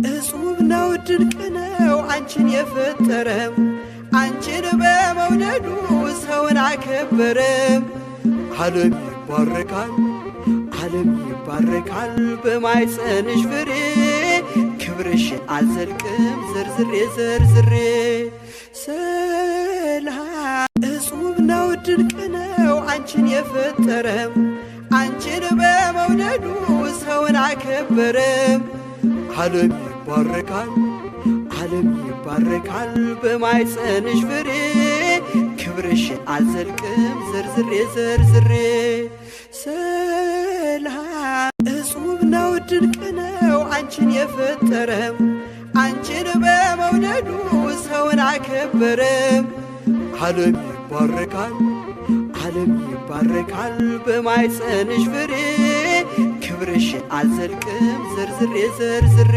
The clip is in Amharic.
እጹብ ነው ድንቅ ነው አንቺን የፈጠረም አንቺን በመውደዱ ሰውን አከበረም። ዓለም ይባረካል ዓለም ይባረካል በማኅፀንሽ ፍሬ ክብርሽን አልዘልቅም ዘርዝሬ ዘርዝሬ። ሰላም እጹብ ነው ድንቅ ነው አንቺን የፈጠረም አንቺን በመውደዱ ሰውን አከበረም። ዓለም ይባረካል ዓለም ይባረካል በማኅፀንሽ ፍሬ ክብርሽን አልዘልቅም ዘርዝሬ ዘርዝሬ። ሰላም እጹብ ነው ድንቅ ነው አንቺን የፈጠረም አንቺን በመውደዱ ሰውን አከበረም። ዓለም ይባረካል ዓለም ይባረካል በማኅፀንሽ ፍሬ ክብርሽን አልዘልቅም ዘርዝሬ ዘርዝሬ።